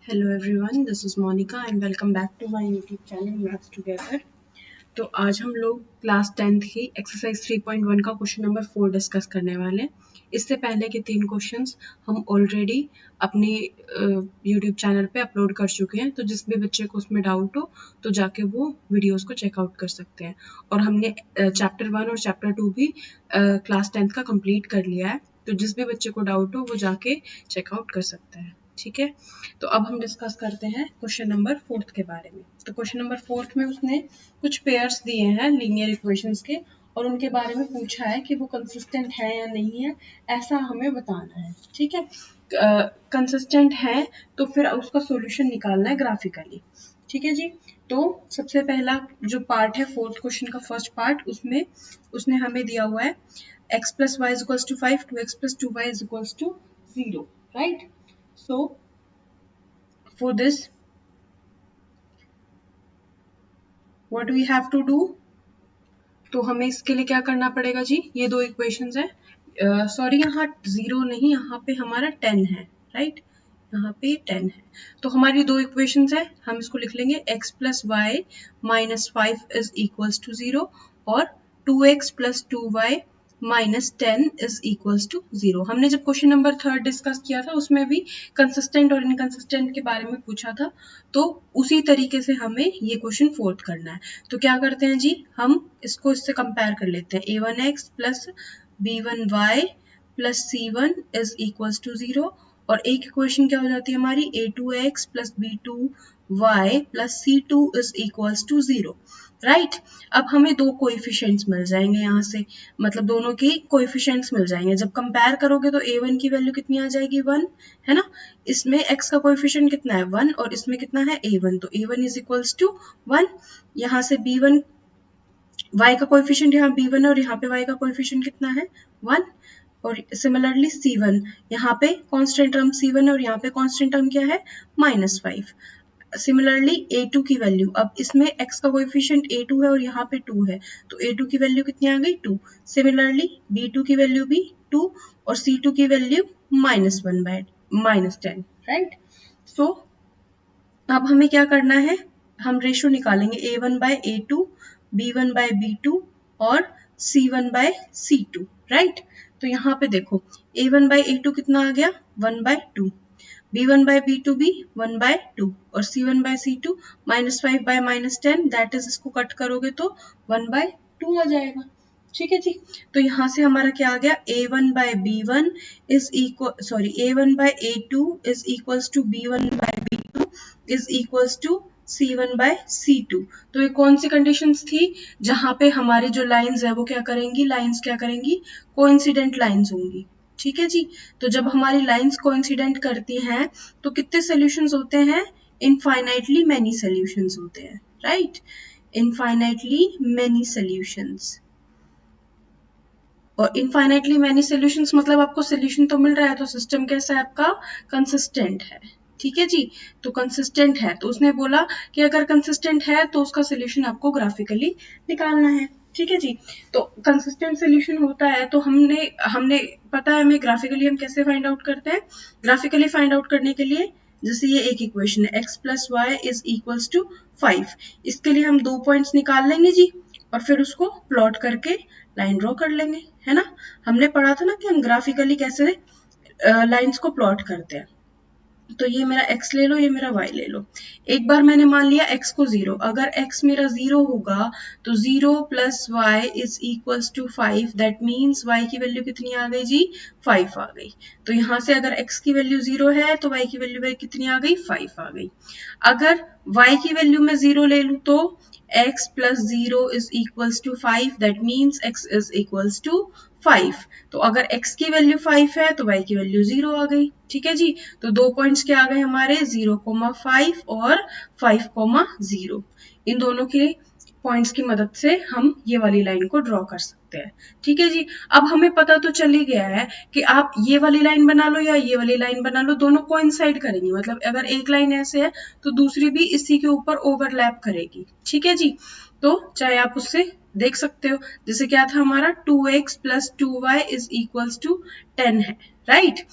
Hello everyone, this is Monica and welcome back to my YouTube channel Maths Together। तो आज हम लोग class 10th की exercise 3.1 का क्वेश्चन नंबर 4 डिस्कस करने वाले हैं। इससे पहले के 3 क्वेश्चंस हम ऑलरेडी अपने YouTube चैनल पे अपलोड कर चुके हैं, तो जिस भी बच्चे को उसमें डाउट हो तो जाके वो वीडियोस को चेकआउट कर सकते हैं। और हमने चैप्टर 1 और चैप्टर 2 भी क्लास 10th का कंप्लीट कर लिया है, तो जिस भी बच्चे को डाउट हो वो जाके चेकआउट कर सकता है। ठीक है, तो अब हम डिस्कस करते हैं क्वेश्चन नंबर 4 के बारे में। तो क्वेश्चन नंबर 4 में उसने कुछ पेयर्स दिए हैं लीनियर इक्वेशंस के और उनके बारे में पूछा है कि वो कंसिस्टेंट है या नहीं है, ऐसा हमें बताना है। ठीक है, कंसिस्टेंट है तो फिर उसका सॉल्यूशन निकालना है ग्राफिकली। ठीक है जी, तो सबसे पहला जो पार्ट है 4th क्वेश्चन का फर्स्ट पार्ट, उसमें उसने हमें दिया हुआ है x + y = 5 2x + 2y = 0, right. So for this what we have to do, तो हमें इसके लिए क्या करना पड़ेगा जी, ये दो इक्वेशंस है, सॉरी यहाँ 0 नहीं, यहाँ पे हमारा 10 है, राइट, यहाँ पे 10 है। तो हमारी दो इक्वेशंस है, हम इसको लिख लेंगे x + y - 5 = 0 और 2x + 2y -10 = 0। हमने जब क्वेश्चन नंबर 3 डिस्कस किया था उसमें भी कंसिस्टेंट और इनकंसिस्टेंट के बारे में पूछा था, तो उसी तरीके से हमें ये क्वेश्चन 4 करना है। तो क्या करते हैं जी, हम इसको इससे कंपेयर कर लेते हैं। a1x + b1y + c1 = 0 और एक इक्वेशन क्या हो जाती है हमारी, a2x + b2y + c2 = 0, राइट। अब हमें दो कोएफिशिएंट्स मिल जाएंगे यहाँ से, मतलब दोनों की कोएफिशिएंट्स मिल जाएंगे। जब कंपेयर करोगे तो a1 की वैल्यू कितनी आ जाएगी, 1, है ना। इसमें x का कोएफिशिएंट कितना है, 1, और इसमें कितना है, a1, तो a1 = 1। यहाँ से b1 y का कोएफिशिएंट यहाँ b1 और यहाँ पे y का कोएफिशिएंट कितना है, 1। और सिमिलरली c1, यहाँ पे कांस्टेंट टर्म c1 और यहाँ पे कांस्टेंट टर्म क्या है, -5। सिमिलरली a2 की वैल्यू, अब इसमें x का कोएफिशिएंट a2 है और यहाँ पे 2 है, तो a2 की वैल्यू कितनी आ गई, 2। सिमिलरली b2 की वैल्यू भी 2 और c2 की वैल्यू -10, राइट। सो अब हमें क्या करना है, हम रेशो निकालेंगे a1/a2, b1/b2 और c1/c2, राइट। तो यहाँ पे देखो a1/a2 कितना आ गया, 1/2, b1/b2 भी 1/2 और c1/c2 -5/10, दैट इज, इसको कट करोगे तो 1/2 आ जाएगा। ठीक है जी, तो यहाँ से हमारा क्या आ गया, a1/b1 is equal, sorry, a1/a2 is equals to b1/b2 is equals to c1/c2। तो ये कौन सी कंडीशंस थी, जहां पे हमारी जो लाइंस है वो क्या करेंगी, लाइंस क्या करेंगी, कोइंसिडेंट लाइंस होंगी। ठीक है जी, तो जब हमारी लाइंस कोइंसिडेंट करती हैं तो कितने सॉल्यूशंस होते हैं, इनफाइनाइटली मैनी सॉल्यूशंस होते हैं, राइट, इनफाइनाइटली मैनी सॉल्यूशंस। और इनफाइनाइटली मैनी सॉल्यूशंस मतलब आपको सॉल्यूशन तो मिल रहा है, तो सिस्टम कैसा है आपका, कंसिस्टेंट है। ठीक है जी, तो कंसिस्टेंट है, तो उसने बोला कि अगर कंसिस्टेंट है तो उसका सॉल्यूशन आपको ग्राफिकली निकालना है। ठीक है जी, तो कंसिस्टेंट सॉल्यूशन होता है तो हमने पता है हमें ग्राफिकली हम कैसे फाइंड आउट करते हैं। ग्राफिकली फाइंड आउट करने के लिए, जैसे ये एक इक्वेशन है x + y = 5, इसके लिए हम 2 पॉइंट्स निकाल लेंगे जी और फिर उसको प्लॉट करके लाइन ड्रॉ कर लेंगे, है ना। हमने पढ़ा था ना कि हम ग्राफिकली कैसे लाइंस को प्लॉट करते हैं। तो ये मेरा x ले लो, ये मेरा y ले लो। एक बार मैंने मान लिया x को 0, अगर x मेरा 0 होगा तो 0 + y = 5, दैट मीन्स y की वैल्यू कितनी आ गई जी, 5 आ गई। तो यहाँ से अगर x की वैल्यू 0 है तो y की वैल्यू कितनी आ गई, 5 आ गई। अगर y की वैल्यू मैं 0 ले लूँ तो x + 0 = 5, that means x is equals to 5। तो अगर x की वैल्यू 5 है तो y की वैल्यू 0 आ गई। ठीक है जी, तो 2 पॉइंट्स क्या आ गए हमारे, 0,5 और 5,0। इन दोनों के पॉइंट्स की मदद से हम ये वाली लाइन को ड्रॉ कर सकते हैं। ठीक है जी, अब हमें पता तो चल ही गया है कि आप ये वाली लाइन बना लो या ये वाली लाइन बना लो, दोनों कोइंसाइड करेंगी, मतलब अगर एक लाइन ऐसे है तो दूसरी भी इसी के ऊपर ओवरलैप करेगी। ठीक है जी, तो चाहे आप उससे देख सकते हो, जैसे क्या था हमारा, 2x + 2y = 10 है, राइट।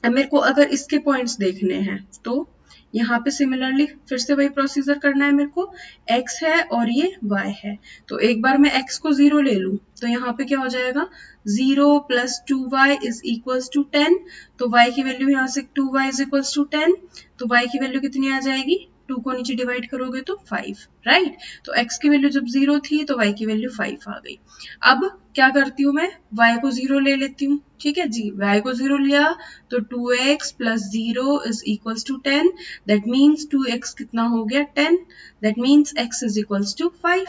अब मेरे को अगर इसके पॉइंट्स देखने हैं तो यहाँ पे सिमिलरली फिर से वही प्रोसीजर करना है मेरे को, x है और ये y है, तो एक बार मैं x को 0 ले लूं तो यहाँ पे क्या हो जाएगा 0 + 2y = 10, तो y की वैल्यू यहाँ से 2y = 10, तो y की वैल्यू कितनी आ जाएगी, 2 को नीचे डिवाइड करोगे तो 5, राइट। तो x की वैल्यू जब 0 थी तो y की वैल्यू 5 आ गई। अब क्या करती हूँ मैं, y को 0 ले लेती हूँ, ठीक है जी, y को 0 लिया तो 2x + 0 = 10, दैट मीन्स 2x कितना हो गया 10, दैट मीन्स x = 5।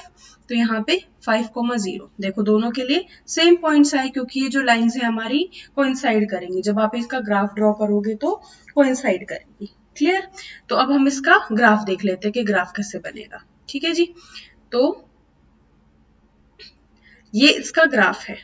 तो यहाँ पे 5,0 देखो दोनों के लिए सेम पॉइंट्स आए क्योंकि ये जो लाइंस है हमारी कोइंसाइड करेंगी, जब आप इसका ग्राफ ड्रॉ करोगे तो कोइंसाइड करेंगी, क्लियर। तो अब हम इसका ग्राफ देख लेते हैं कि ग्राफ कैसे बनेगा, ठीक है जी। तो ये इसका ग्राफ है,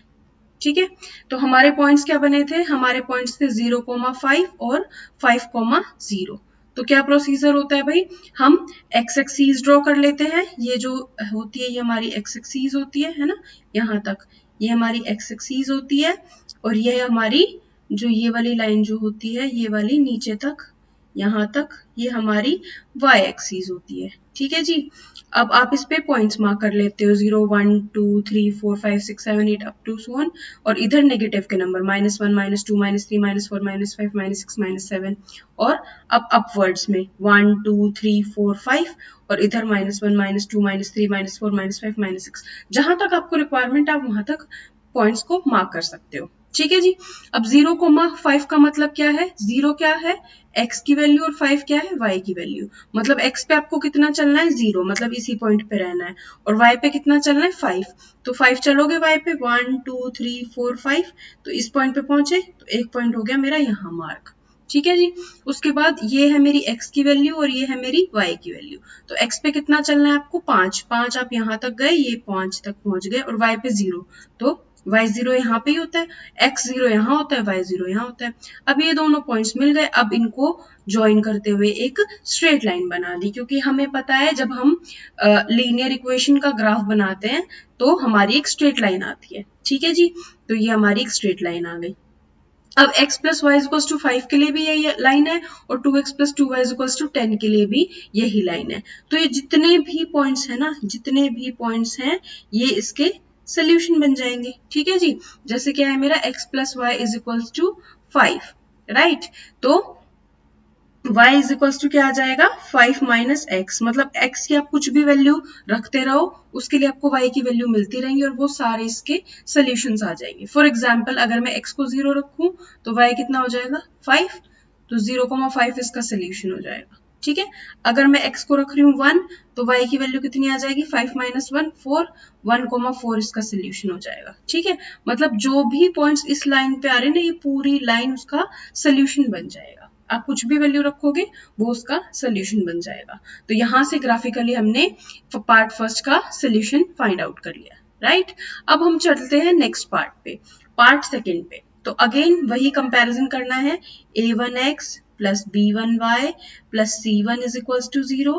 ठीक है। तो हमारे पॉइंट्स क्या बने थे, हमारे पॉइंट्स थे 0,5 और 5,0। तो क्या प्रोसीजर होता है भाई, हम एक्स एक्सीज ड्रॉ कर लेते हैं, ये जो होती है ये हमारी एक्स एक्सीज होती है ना, यहाँ तक ये हमारी एक्स एक्सीज होती है, और ये हमारी जो ये वाली लाइन जो होती है ये वाली नीचे तक यहाँ तक ये हमारी y एक्सीज होती है, ठीक है जी। अब आप इस पे पॉइंट्स मार्क कर लेते हो 0 1 2 3 4 5 6 7 8 अप टू सो ऑन, और इधर नेगेटिव के नंबर -1 -2 -3 -4 -5 -6 -7, और अब अपवर्ड्स में 1 2 3 4 5, और इधर -1 -2 -3 -4 -5 -6, जहां तक आपको रिक्वायरमेंट आप वहां तक पॉइंट्स को मार्क कर सकते हो, ठीक है जी। अब 0,5 का मतलब क्या है, 0 क्या है x की वैल्यू और 5 क्या है y की वैल्यू, मतलब x पे आपको कितना चलना है 0, मतलब इसी पॉइंट पे रहना है, और y पे कितना चलना है 5, तो 5 चलोगे y पे 1 2 3 4 5, तो इस पॉइंट पे पहुंचे तो एक पॉइंट हो गया मेरा यहाँ मार्क, ठीक है जी। उसके बाद ये है मेरी x की वैल्यू और ये है मेरी y की वैल्यू, तो x पे कितना चलना है आपको 5 आप यहाँ तक गए, ये 5 तक पहुंच गए, और y पे 0, तो y0 यहाँ पे ही होता है, x0 यहाँ होता है, y0 यहाँ होता है। अब ये दोनों पॉइंट्स मिल गए, अब इनको ज्वाइन करते हुए एक स्ट्रेट लाइन बना दी, क्योंकि हमें पता है जब हम लीनियर इक्वेशन का ग्राफ बनाते हैं तो हमारी एक स्ट्रेट लाइन आती है, ठीक है जी। तो ये हमारी एक स्ट्रेट लाइन आ गई। अब x + y = 5 के लिए भी यही लाइन है, और 2x + 2y = 10 के लिए भी यही लाइन है। तो ये जितने भी पॉइंट्स हैं ना, जितने भी पॉइंट्स हैं ये इसके सोल्यूशन बन जाएंगे, ठीक है जी। जैसे क्या है मेरा x + y = 5, राइट। तो y = क्या आ जाएगा 5 - x, मतलब x की आप कुछ भी वैल्यू रखते रहो उसके लिए आपको y की वैल्यू मिलती रहेंगी, और वो सारे इसके सोल्यूशंस आ जाएंगे। फॉर एग्जांपल अगर मैं x को 0 रखूं तो y कितना हो जाएगा 5, तो 0,5 इसका सोल्यूशन हो जाएगा, ठीक है। अगर मैं x को रख रही हूँ 1 तो y की वैल्यू कितनी आ जाएगी 5 - 1 4, 1,4 इसका सोल्यूशन हो जाएगा, ठीक है। मतलब जो भी पॉइंट्स इस लाइन पे आ रहे हैं ना, ये पूरी लाइन उसका सोल्यूशन बन जाएगा, आप कुछ भी वैल्यू रखोगे वो उसका सोल्यूशन बन जाएगा। तो यहां से ग्राफिकली हमने पार्ट फर्स्ट का सोल्यूशन फाइंड आउट कर लिया, राइट। अब हम चलते हैं नेक्स्ट पार्ट पे, पार्ट सेकंड पे। तो अगेन वही कंपैरिजन करना है, a1x + b1y + c1 = 0।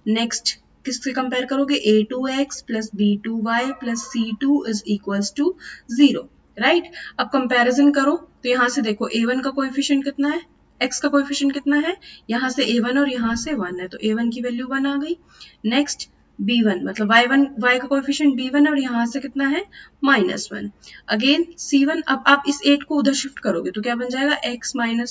नेक्स्ट किससे कंपेयर करोगे, a2x + b2y + c2 = 0, राइट। अब कंपैरिजन करो तो यहां से देखो a1 का कोएफिशिएंट कितना है, x का कोएफिशिएंट कितना है, यहाँ से a1 और यहाँ से 1 है, तो a1 की वैल्यू 1 आ गई। नेक्स्ट b1 मतलब y का कोएफिशिएंट b1 और यहाँ से कितना है -1। अगेन c1, अब आप इस 8 को उधर शिफ्ट करोगे तो क्या बन जाएगा x - y -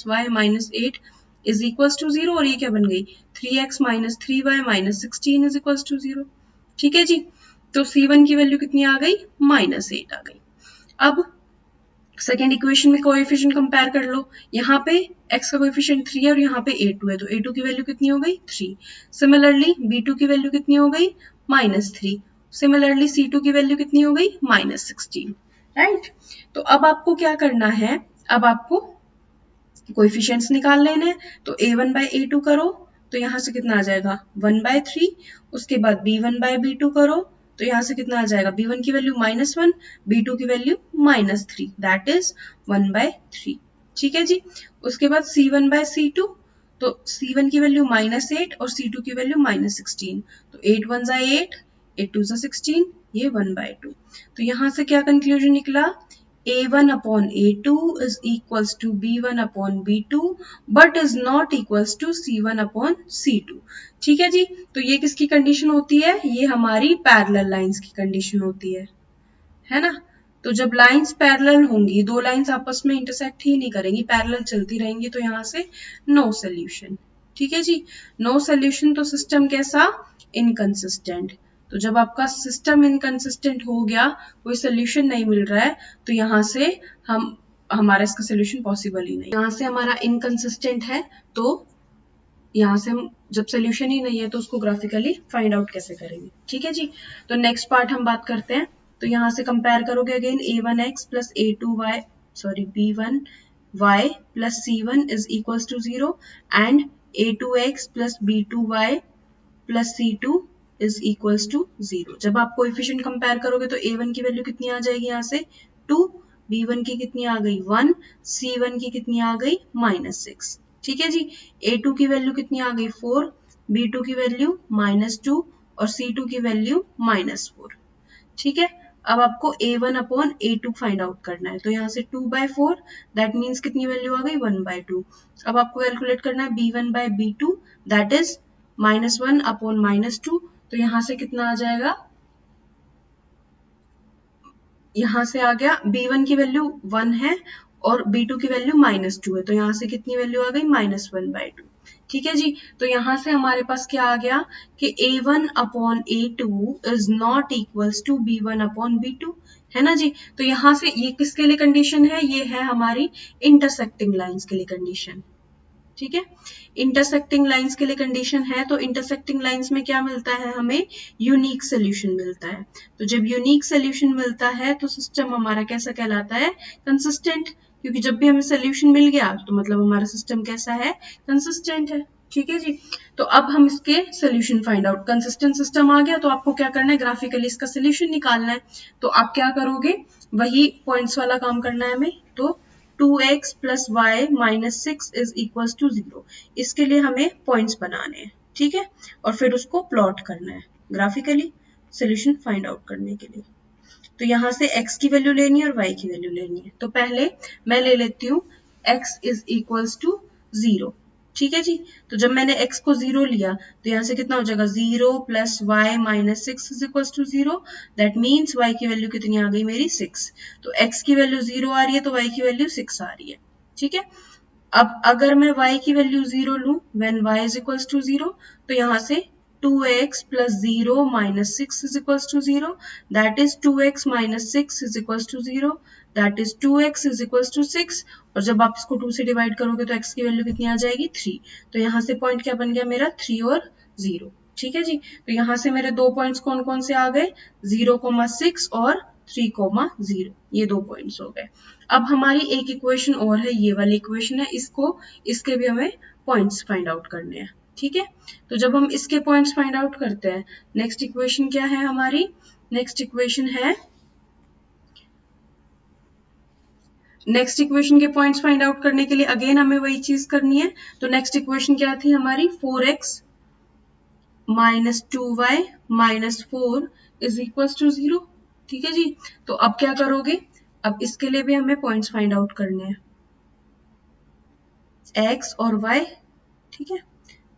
8 = 0, और ये क्या बन गई 3x - 3y - 16 = 0, ठीक है जी। तो c1 की वैल्यू कितनी आ गई -8 आ गई। अब सेकेंड इक्वेशन में कोएफिशिएंट कंपेयर कर लो, यहाँ पे x का कोएफिशिएंट 3 है और यहाँ पे a2 है, तो a2 की वैल्यू कितनी हो गई 3। सिमिलरली b2 की वैल्यू कितनी हो गई -3। सिमिलरली c2 की वैल्यू कितनी हो गई -16, राइट। तो अब आपको क्या करना है, अब आपको कोएफिशिएंट्स निकाल लेने हैं, तो a1 by a2 करो तो यहाँ से कितना आ जाएगा 1/3, उसके बाद b1 by b2 करो तो यहाँ से कितना आ जाएगा b1 की वैल्यू -1, b2 की वैल्यू -3, दैट इज 1/3, ठीक है जी। उसके बाद c1 by c2, तो c1 की वैल्यू -8 और c2 की वैल्यू -16, तो 8 1 8, 8 2 16, ये 1/2। तो यहाँ से क्या कंक्लूजन निकला, A1 upon A2 is equals to B1 upon B2 but is not equals to C1 upon C2। ठीक है जी, तो ये किसकी कंडीशन होती है? ये हमारी पैरेलल लाइंस की कंडीशन होती है ना। तो जब लाइंस पैरेलल होंगी, दो लाइंस आपस में इंटरसेक्ट ही नहीं करेंगी, पैरेलल चलती रहेंगी, तो यहाँ से नो सोल्यूशन। ठीक है जी, नो सोल्यूशन, तो सिस्टम कैसा? इनकंसिस्टेंट। तो जब आपका सिस्टम इनकंसिस्टेंट हो गया, कोई सोल्यूशन नहीं मिल रहा है, तो यहाँ से हमारा इसका सोल्यूशन पॉसिबल ही नहीं। यहाँ से हमारा इनकंसिस्टेंट है, तो यहाँ से हम जब सोल्यूशन ही नहीं है तो उसको ग्राफिकली फाइंड आउट कैसे करेंगे। ठीक है जी, तो नेक्स्ट पार्ट हम बात करते हैं। तो यहाँ से कंपेयर करोगे again a1x plus a2y sorry b1y plus c1 is equals to 0 and a2x plus b2y प्लस c2 इज इक्वल्स टू 0। जब आप कोएफिशिएंट कंपेयर करोगे तो a1 की वैल्यू कितनी आ जाएगी? यहाँ से 2, b1 की कितनी आ गई? 1, c1 की कितनी आ गई? -6। ठीक है जी, a2 की वैल्यू कितनी आ गई? 4, b2 की वैल्यू -2 और c2 की वैल्यू -4। ठीक है, अब आपको a1 upon a2 find out करना है। तो यहाँ से 2/4 दैट मीन्स कितनी वैल्यू आ गई? 1/2। अब आपको कैलकुलेट करना है b1/b2 दैट इज -1 अपॉन -2। तो यहाँ से कितना आ जाएगा? यहाँ से आ गया b1 की वैल्यू 1 है और b2 की वैल्यू -2 है, तो यहाँ से कितनी वैल्यू आ गई? -1/2। ठीक है जी, तो यहाँ से हमारे पास क्या आ गया कि a1 upon a2 is not equals to b1 upon b2, है ना जी। तो यहाँ से ये किसके लिए कंडीशन है? ये है हमारी इंटरसेक्टिंग लाइंस के लिए कंडीशन। ठीक है, इंटरसेक्टिंग लाइंस के लिए कंडीशन है, तो इंटरसेक्टिंग लाइंस में क्या मिलता है? हमें यूनिक सोल्यूशन मिलता है। तो जब यूनिक सोल्यूशन मिलता है तो सिस्टम हमारा कैसा कहलाता है? कंसिस्टेंट, क्योंकि जब भी हमें सोल्यूशन मिल गया तो मतलब हमारा सिस्टम कैसा है? कंसिस्टेंट है। ठीक है जी, तो अब हम इसके solution find out, consistent system आ गया तो आपको क्या करना है? ग्राफिकली इसका सोल्यूशन निकालना है। तो आप क्या करोगे? वही पॉइंट्स वाला काम करना है हमें। तो 2x plus Y minus 6 is equal to 0, इसके लिए हमें पॉइंट्स बनाने हैं। ठीक है, और फिर उसको प्लॉट करना है ग्राफिकली सोल्यूशन फाइंड आउट करने के लिए। तो यहाँ से x की वैल्यू लेनी है और y की वैल्यू लेनी है। तो पहले मैं ले लेती हूँ x इज इक्वल्स टू 0। ठीक है जी, तो जब मैंने x को 0 लिया तो यहाँ से कितना हो जाएगा? 0 plus Y minus 6 is equals to 0। That means y की वैल्यू कितनी आ गई मेरी? 6। तो x की वैल्यू 0 आ रही है तो y की वैल्यू 6 आ रही है। ठीक है, अब अगर मैं y की वैल्यू 0 लूं when y is equals to 0, तो यहाँ से 2x plus 0 minus 6 is equals to 0. That is 2x minus 6 is equals to 0. That is 2x is equals to 6. और जब आप इसको 2 से डिवाइड करोगे तो x की वैल्यू कितनी आ जाएगी? 3। तो यहाँ से पॉइंट क्या बन गया मेरा? 3 और 0। ठीक है जी, तो यहाँ से मेरे दो पॉइंट्स कौन कौन से आ गए? 0,6 और 3,0। ये दो पॉइंट्स हो गए। अब हमारी एक इक्वेशन और है, ये वाली इक्वेशन है, इसके भी हमें पॉइंट्स फाइंड आउट करने हैं। ठीक है, तो जब हम इसके पॉइंट्स फाइंड आउट करते हैं, नेक्स्ट इक्वेशन क्या है हमारी? नेक्स्ट इक्वेशन के पॉइंट्स फाइंड आउट करने के लिए अगेन हमें वही चीज करनी है। तो नेक्स्ट इक्वेशन क्या थी हमारी? 4x minus 2y minus 4 is equal to 0। ठीक है जी, तो अब क्या करोगे? अब इसके लिए भी हमें पॉइंट्स फाइंड आउट करने हैं, x और y। ठीक है,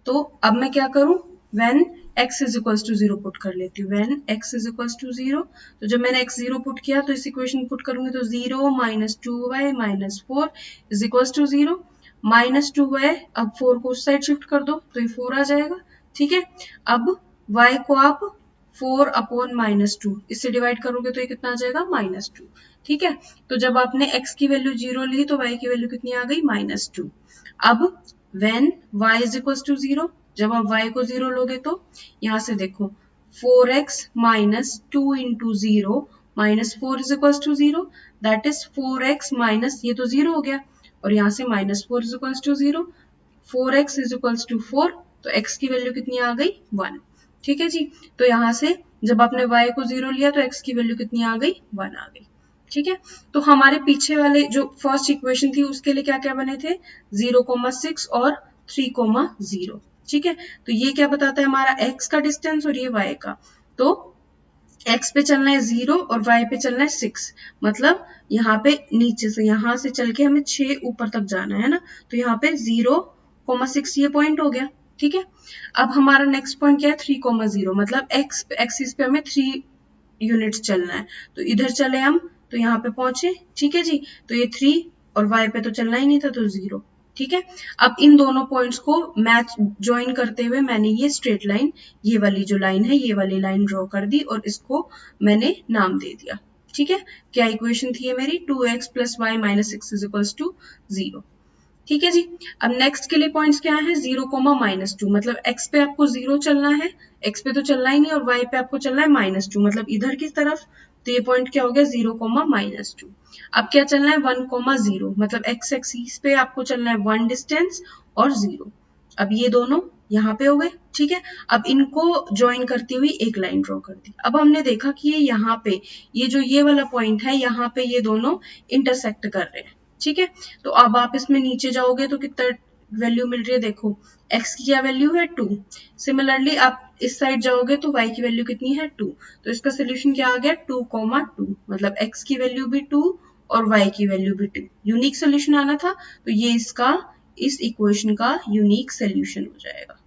तो अब मैं क्या करूं? when x is equals to 0 put कर लेती हूँ। when x is equals to 0, तो जब मैंने x 0 पुट किया तो इस इक्वेशन पुट करूंगी तो 0 minus 2y minus 4 is equals to 0। Minus 2y, अब 4 को उस साइड शिफ्ट कर दो तो ये 4 आ जाएगा। ठीक है, अब y को आप 4 अपॉन -2 इससे डिवाइड करोगे तो ये कितना आ जाएगा? -2। ठीक है, तो जब आपने x की वैल्यू 0 ली तो y की वैल्यू कितनी आ गई? -2। अब when y is equals to 0, जब आप y को 0 लोगे तो यहाँ से देखो 4x minus 2 into 0 minus 4 is equals to 0। That is 4x minus, ये तो 0 हो गया, और यहाँ से -4 is equals to 0। 4x is equals to 4, तो x की वैल्यू कितनी आ गई? 1। ठीक है जी, तो यहाँ से जब आपने y को 0 लिया तो x की वैल्यू कितनी आ गई? 1 आ गई। ठीक है, तो हमारे पीछे वाले जो फर्स्ट इक्वेशन थी उसके लिए क्या क्या बने थे? 0,6 और 3,0। ठीक है, तो ये क्या बताता है? हमारा x का डिस्टेंस और ये y का। तो x पे चलना है 0 और y पे चलना है 6, मतलब यहाँ पे नीचे से, यहाँ से चल के हमें 6 ऊपर तक जाना है ना, तो यहाँ पे 0,6 ये पॉइंट हो गया। ठीक है, अब हमारा नेक्स्ट पॉइंट क्या है 3,0, मतलब x एक्सिस पे हमें 3 यूनिट्स चलना है, तो इधर चले हम तो यहाँ पे पहुंचे। ठीक है जी, तो ये 3 और y पे तो चलना ही नहीं था तो 0। ठीक है, अब इन दोनों पॉइंट्स को मैच ज्वाइन करते हुए मैंने ये स्ट्रेट लाइन, ये वाली जो लाइन है ये वाली लाइन ड्रॉ कर दी और इसको मैंने नाम दे दिया। ठीक है, क्या इक्वेशन थी ये मेरी 2x + y - 6 = 0। ठीक है जी, अब नेक्स्ट के लिए पॉइंट्स क्या है 0, -2, मतलब x पे आपको 0 चलना है, x पे तो चलना ही नहीं, और y पे आपको चलना है -2, मतलब इधर की तरफ, तो ये पॉइंट क्या हो गया 0, -2। अब क्या चलना है 1, 0, मतलब x एक्सिस पे आपको चलना है 1 डिस्टेंस और 0। अब ये दोनों यहाँ पे हो गए। ठीक है, अब इनको ज्वाइन करती हुई एक लाइन ड्रॉ कर दी। अब हमने देखा कि ये यहाँ पे ये जो ये वाला पॉइंट है यहाँ पे ये दोनों इंटरसेक्ट कर रहे हैं। ठीक है, तो अब आप इसमें नीचे जाओगे तो कितना वैल्यू मिल रही है, देखो x की क्या वैल्यू है 2। सिमिलरली आप इस साइड जाओगे तो y की वैल्यू कितनी है 2, तो इसका सोल्यूशन क्या आ गया 2,2, मतलब x की वैल्यू भी 2 और y की वैल्यू भी 2। यूनिक सोल्यूशन आना था, तो ये इसका इस इक्वेशन का यूनिक सोल्यूशन हो जाएगा।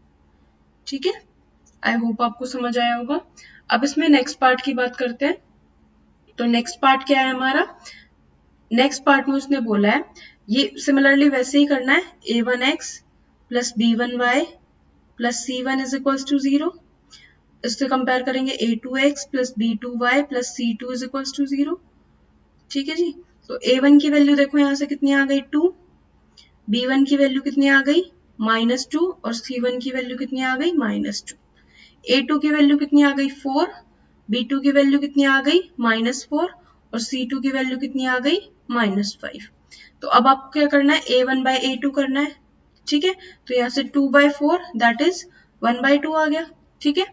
ठीक है, आई होप आपको समझ आया होगा। अब इसमें नेक्स्ट पार्ट की बात करते हैं। तो नेक्स्ट पार्ट क्या है हमारा, नेक्स्ट पार्ट में उसने बोला है ये सिमिलरली वैसे ही करना है a1x + b1y + c1 = 0। इससे कंपेयर करेंगे a2x + b2y + c2 = 0। ठीक है जी, तो a1 की वैल्यू देखो यहाँ से कितनी आ गई 2, b1 की वैल्यू कितनी आ गई -2 और c1 की वैल्यू कितनी आ गई -2। a2 की वैल्यू कितनी आ गई 4, b2 की वैल्यू कितनी आ गई -4 और c2 की वैल्यू कितनी आ गई -5। तो अब आपको क्या करना है a1/a2 करना है। ठीक है, तो यहाँ से 2/4 दैट इज 1/2 आ गया। ठीक है,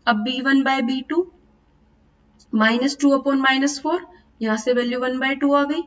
अब b1/b2 -2/-4, यहाँ से वैल्यू 1/2 आ गई।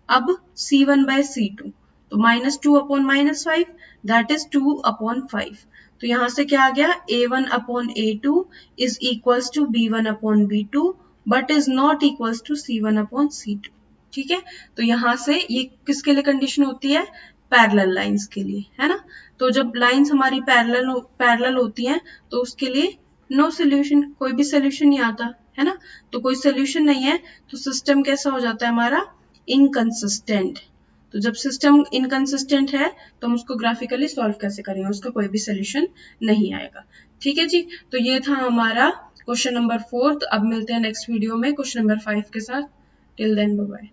अब c1/c2 तो -2/-5 दैट इज 2/5। तो यहाँ से क्या आ गया a1/a2 is equals to b1/b2 but is not equals to c1/c2। ठीक है, तो यहाँ से ये किसके लिए कंडीशन होती है पैरेलल लाइंस के लिए, है ना। तो जब लाइंस हमारी पैरेलल होती हैं तो उसके लिए नो सोल्यूशन, कोई भी सोल्यूशन नहीं आता, है ना। तो कोई सोल्यूशन नहीं है तो सिस्टम कैसा हो जाता है हमारा इनकंसिस्टेंट। तो जब सिस्टम इनकंसिस्टेंट है तो हम उसको ग्राफिकली सॉल्व कैसे करेंगे, उसका कोई भी सोल्यूशन नहीं आएगा। ठीक है जी, तो ये था हमारा क्वेश्चन नंबर 4। अब मिलते हैं नेक्स्ट वीडियो में क्वेश्चन नंबर 5 के साथ। Till then bye bye.